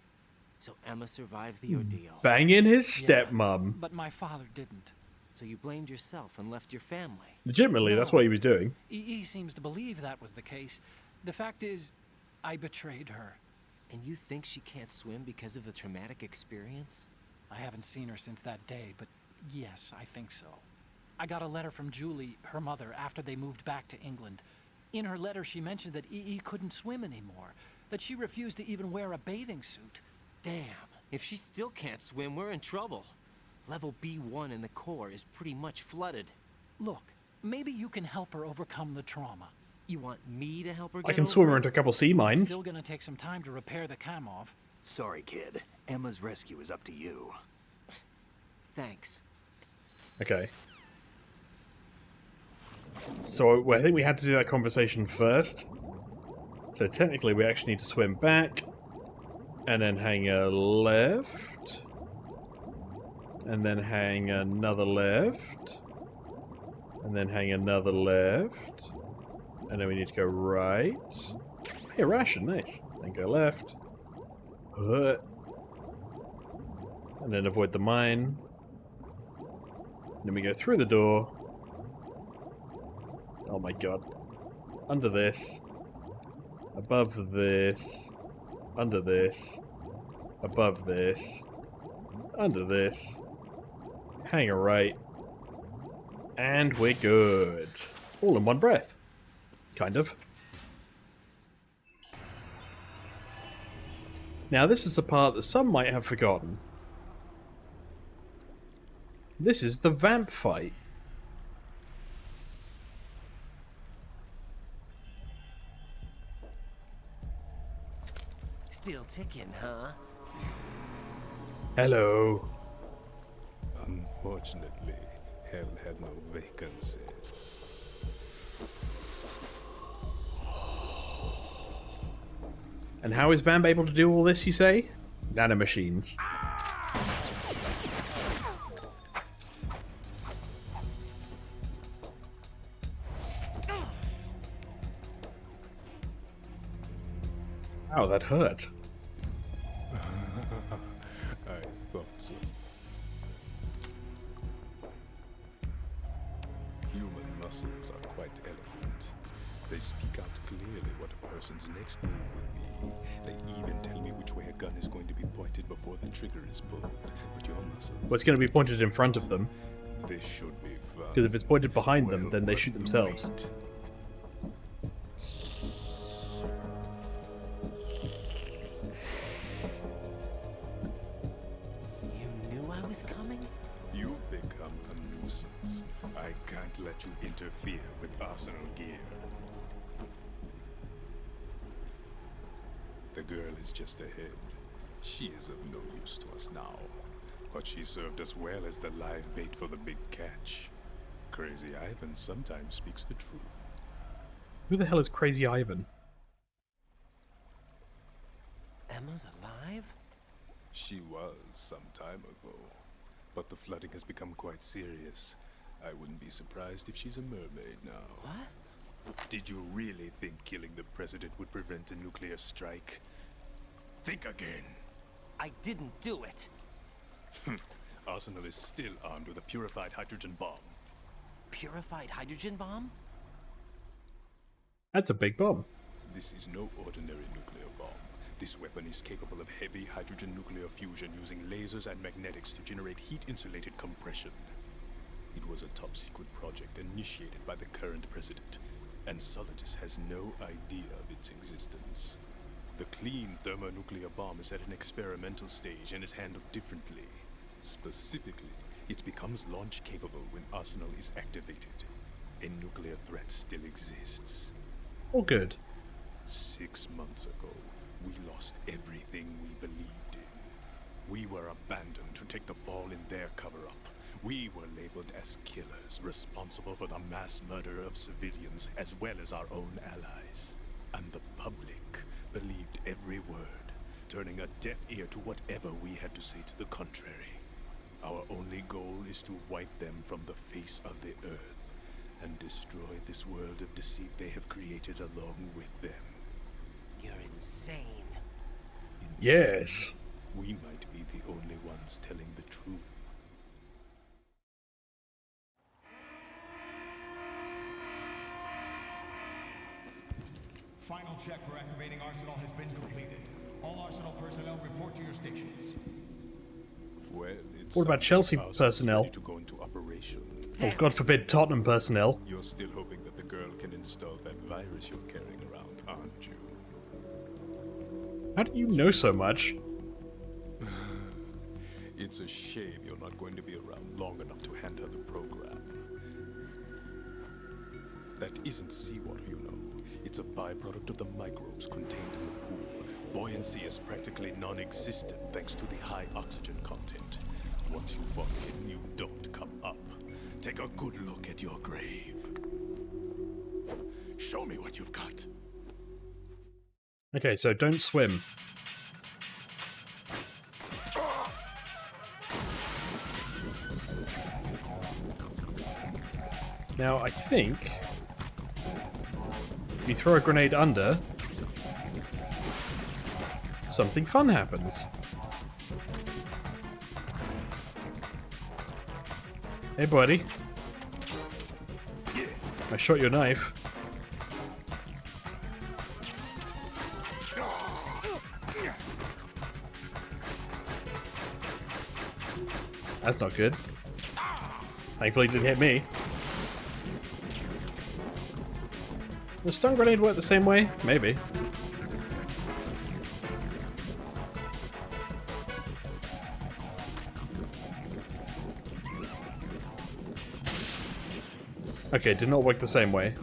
So Emma survived the ordeal. Banging his Yeah, stepmom. but my father didn't. So you blamed yourself and left your family. Legitimately, that's what he was doing. EE seems to believe that was the case. The fact is, I betrayed her. And you think she can't swim because of the traumatic experience? I haven't seen her since that day, but yes, I think so. I got a letter from Julie, her mother, after they moved back to England. In her letter, she mentioned that EE couldn't swim anymore, that she refused to even wear a bathing suit. Damn, if she still can't swim, we're in trouble. Level B1 in the core is pretty much flooded. Look, maybe you can help her overcome the trauma. You want me to help her I get can over swim her it? into a couple sea It's mines. still gonna take some time to repair the Kamov. Sorry, kid. Emma's rescue is up to you. Thanks. Okay. So I think we had to do that conversation first. So technically we actually need to swim back. And then hang a left. And then hang another left. And then hang another left. And then we need to go right. Hey, ration, nice. Then go left. And then avoid the mine. Then we go through the door. Oh my god. Under this. Above this. Under this. Above this. Under this. Hang a right. And we're good. All in one breath. Kind of. Now this is the part that some might have forgotten. This is the vamp fight. Still ticking, huh? Hello. Unfortunately, hell had no vacancies. And how is Vamp able to do all this, you say? Nanomachines. Ow, that hurt. I thought so. Human muscles are quite eloquent. They speak out clearly what a person's next move will be. They even tell me which way a gun is going to be pointed before the trigger is pulled. But your muscles... Well, it's going to be pointed in front of them. This should be fun. Because if it's pointed behind them, Well then they worth shoot the themselves. wait. You knew I was coming? You've become a nuisance. I can't let you interfere with Arsenal gear. The girl is just ahead. She is of no use to us now. But she served us well as the live bait for the big catch. Crazy Ivan sometimes speaks the truth. Who the hell is Crazy Ivan? Emma's alive? She was some time ago. But the flooding has become quite serious. I wouldn't be surprised if she's a mermaid now. What? Did you really think killing the president would prevent a nuclear strike? Think again. I didn't do it. Arsenal is still armed with a purified hydrogen bomb. Purified hydrogen bomb? That's a big bomb. This is no ordinary nuclear bomb. This weapon is capable of heavy hydrogen nuclear fusion using lasers and magnetics to generate heat-insulated compression. It was a top-secret project initiated by the current president, and Solidus has no idea of its existence. The clean thermonuclear bomb is at an experimental stage and is handled differently. Specifically, it becomes launch-capable when Arsenal is activated. A nuclear threat still exists. All good. 6 months ago, we lost everything we believed in. We were abandoned to take the fall in their cover-up, We were labeled as killers, responsible for the mass murder of civilians as well as our own allies. And the public believed every word, turning a deaf ear to whatever we had to say to the contrary. Our only goal is to wipe them from the face of the earth and destroy this world of deceit they have created along with them. You're insane. Yes. We might be the only ones telling the truth. Final check for activating Arsenal has been completed. All Arsenal personnel report to your stations. Well, it's What about Chelsea personnel? ready to go into operation. Oh, God forbid Tottenham personnel. You're still hoping that the girl can install that virus you're carrying around, aren't you? How do you know so much? It's a shame you're not going to be around long enough to hand her the program. That isn't seawater, you know. It's a byproduct of the microbes contained in the pool. Buoyancy is practically non-existent thanks to the high oxygen content. Once you fall in, you don't come up. Take a good look at your grave. Show me what you've got. Okay, so don't swim. Now, I think if you throw a grenade under, something fun happens. Hey, buddy. I shot your knife. That's not good. Thankfully it didn't hit me. Does stun grenade work the same way? Maybe. Okay, did not work the same way.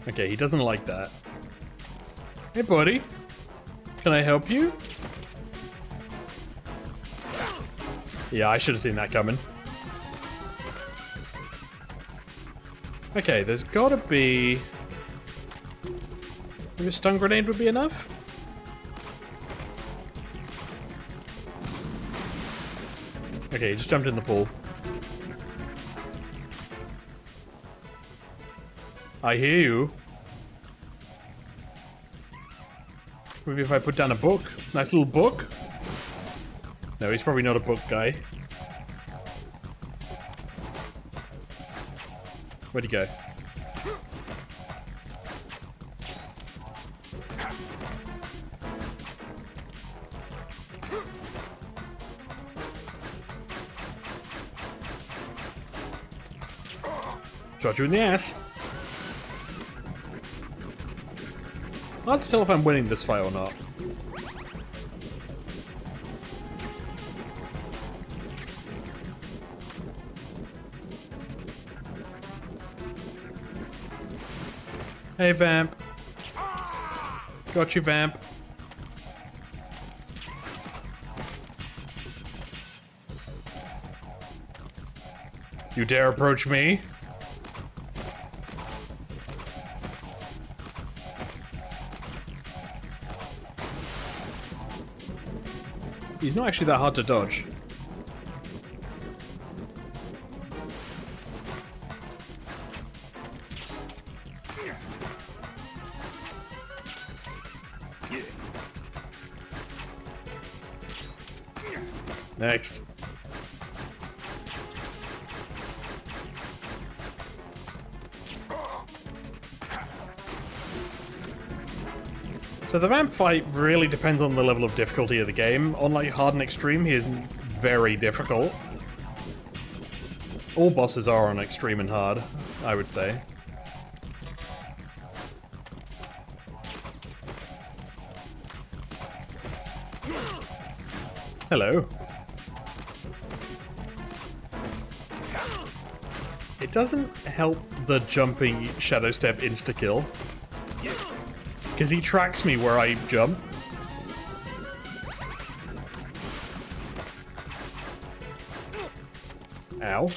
Okay, he doesn't like that. Hey, buddy. Can I help you? Yeah, I should have seen that coming. Okay, there's gotta be... Maybe a stun grenade would be enough? Okay, he just jumped in the pool. I hear you. Maybe if I put down a book. Nice little book. No, he's probably not a book guy. Where'd he go? Shot you in the ass. Hard to tell if I'm winning this fight or not. Hey, Vamp. Got you, Vamp. You dare approach me? He's not actually that hard to dodge. Next. So the vamp fight really depends on the level of difficulty of the game. On like hard and extreme, he is very difficult. All bosses are on extreme and hard, I would say. Hello. It doesn't help the jumping shadow step insta-kill. Because he tracks me where I jump. Ow.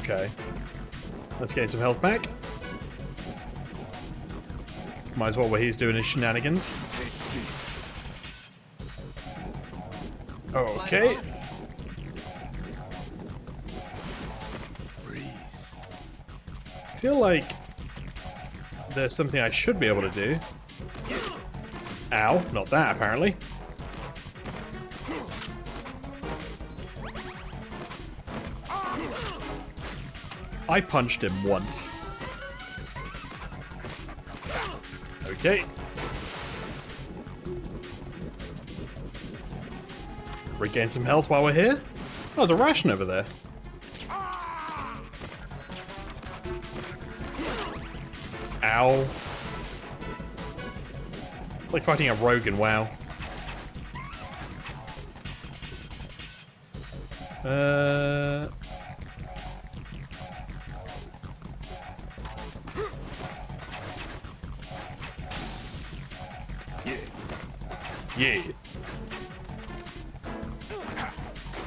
Okay. Let's gain some health back. Might as well while he's doing his shenanigans. Okay. I feel like there's something I should be able to do. Ow, not that apparently. I punched him once. Okay. Regain some health while we're here. Oh, there's a ration over there. Ow. Like fighting a rogue in WoW. Yeah.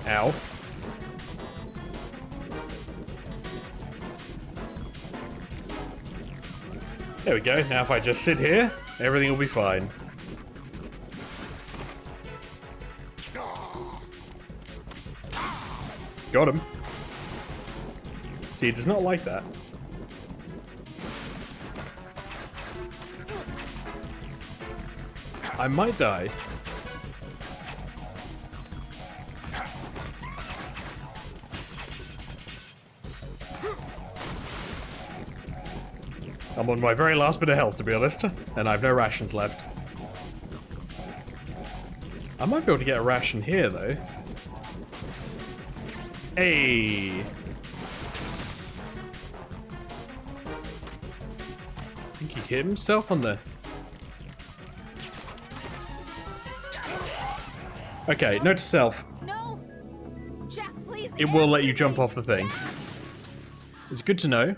Ow. There we go. Now if I just sit here, everything will be fine. Got him. See, he does not like that. I might die. I'm on my very last bit of health, to be honest, and I have no rations left. I might be able to get a ration here, though. Hey! I think he hit himself on the... Okay, note to self. No! Jack, please It will let answer you jump me. off the thing. Jack! It's good to know.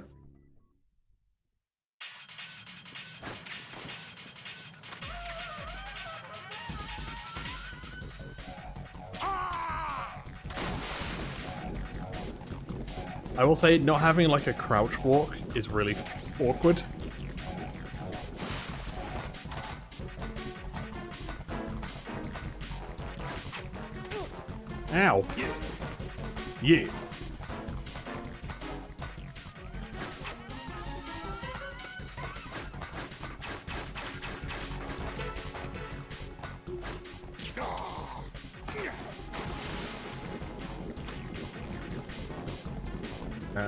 I will say, not having like a crouch walk is really awkward. Ow. Yeah.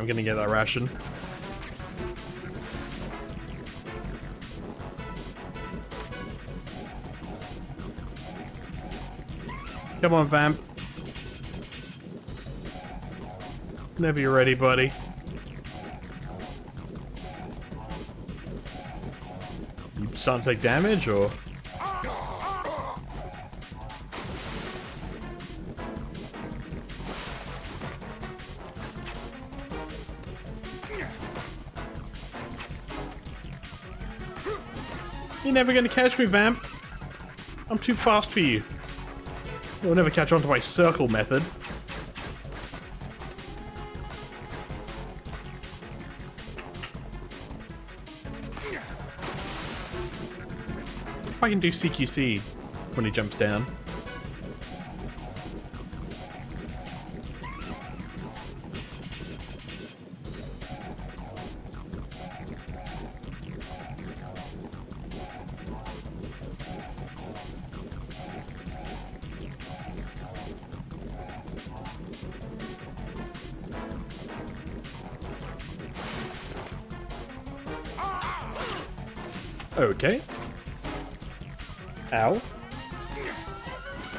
I'm gonna get that ration. Come on, Vamp. Whenever you're ready, buddy. You starting to take damage, or? You're never gonna catch me, Vamp. I'm too fast for you. You'll never catch on to my circle method. If I can do CQC when he jumps down. Okay. Ow.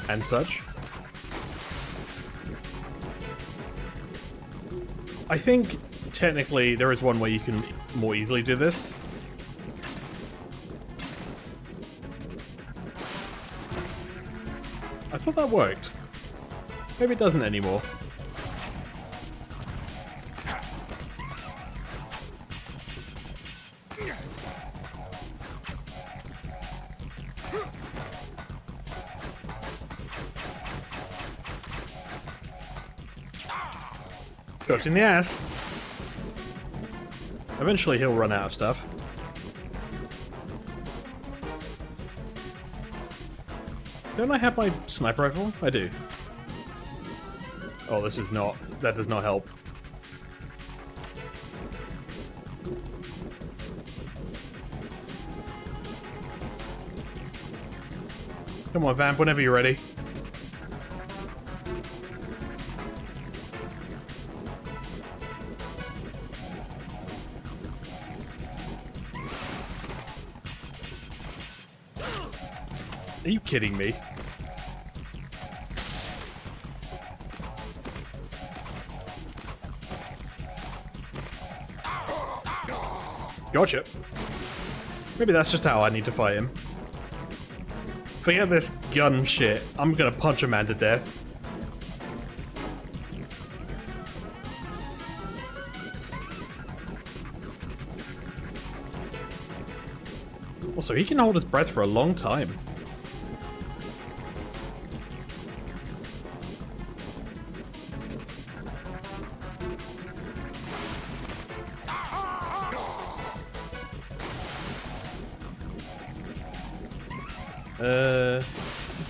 And such. I think, technically, there is one way you can more easily do this. I thought that worked. Maybe it doesn't anymore. Got in the ass. Eventually he'll run out of stuff. Don't I have my sniper rifle? I do. Oh, this is not... that does not help. Come on, Vamp, whenever you're ready. Are you kidding me? Gotcha. Maybe that's just how I need to fight him. Forget this gun shit. I'm gonna punch a man to death. Also, he can hold his breath for a long time.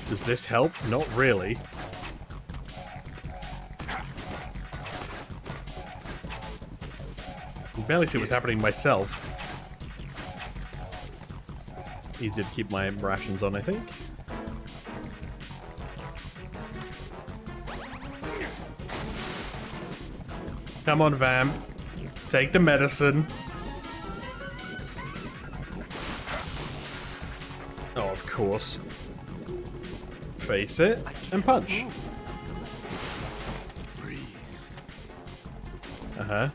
Does this help? Not really. I can barely see what's happening myself. Easier to keep my rations on, I think. Come on, Vamp. Take the medicine. Oh, of course. Face it and punch. Uh-huh.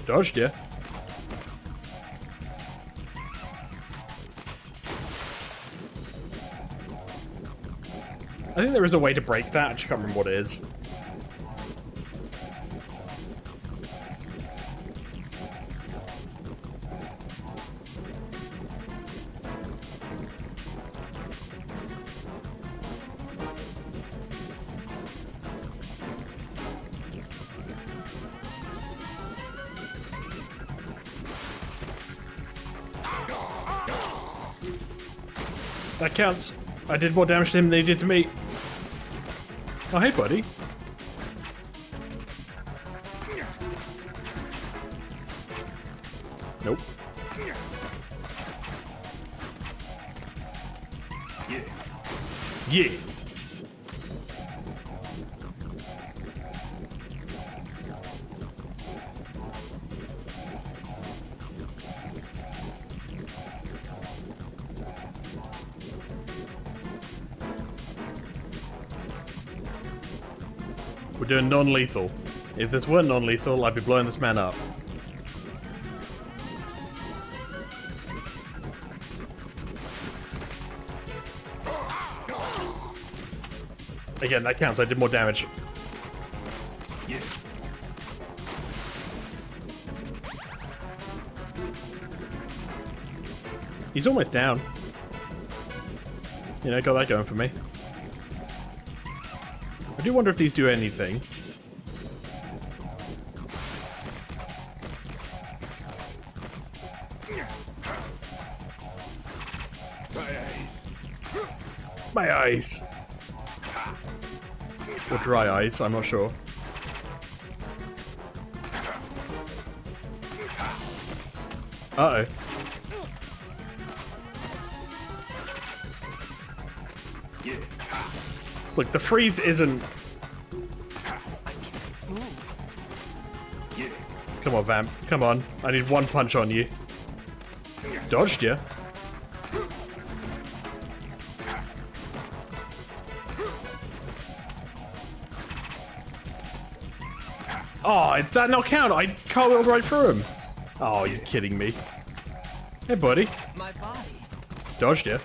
Dodged ya. I think there is a way to break that. I just can't remember what it is. That counts. I did more damage to him than he did to me. Oh, hey, buddy. Nope. Yeah. We're doing non-lethal. If this weren't non-lethal, I'd be blowing this man up. Again, that counts. I did more damage. He's almost down. You know, got that going for me. I do wonder if these do anything. My eyes. Or dry eyes, I'm not sure. Uh-oh. Look, the freeze isn't... Come on, Vamp. Come on. I need one punch on you. Dodged you. Oh, did that not count? I cartwheeled right through him. Oh, you're kidding me. Hey, buddy. My body. Dodged you.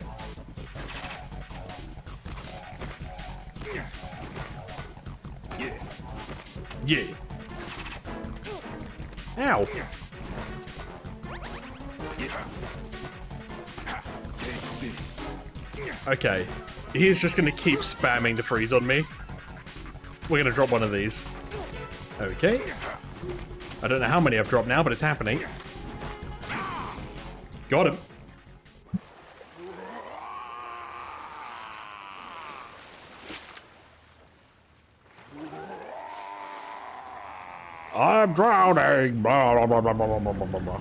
Yeah. Ow. Okay. He's just gonna keep spamming the freeze on me. We're gonna drop one of these. Okay. I don't know how many I've dropped now, but it's happening. Got him. I'm drowning. Blah, blah, blah, blah, blah, blah, blah, blah.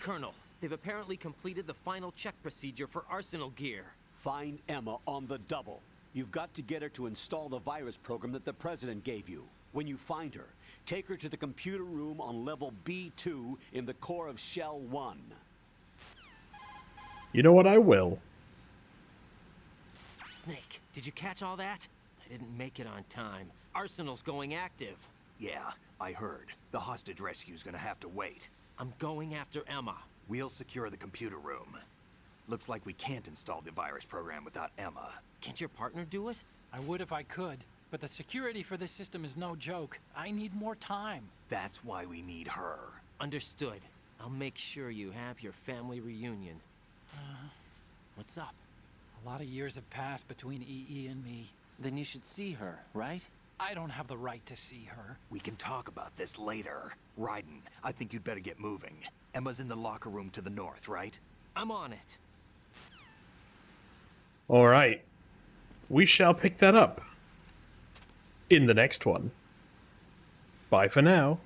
Colonel, they've apparently completed the final check procedure for arsenal gear. Find Emma on the double. You've got to get her to install the virus program that the President gave you. When you find her, take her to the computer room on level B2 in the core of Shell 1. You know what? I will. Snake, did you catch all that? I didn't make it on time. Arsenal's going active. Yeah, I heard. The hostage rescue's gonna have to wait. I'm going after Emma. We'll secure the computer room. Looks like we can't install the virus program without Emma. Can't your partner do it? I would if I could, but the security for this system is no joke. I need more time. That's why we need her. Understood. I'll make sure you have your family reunion. What's up? A lot of years have passed between EE and me. Then you should see her, right? I don't have the right to see her. We can talk about this later. Raiden, I think you'd better get moving. Emma's in the locker room to the north, right? I'm on it. Alright. We shall pick that up in the next one. Bye for now.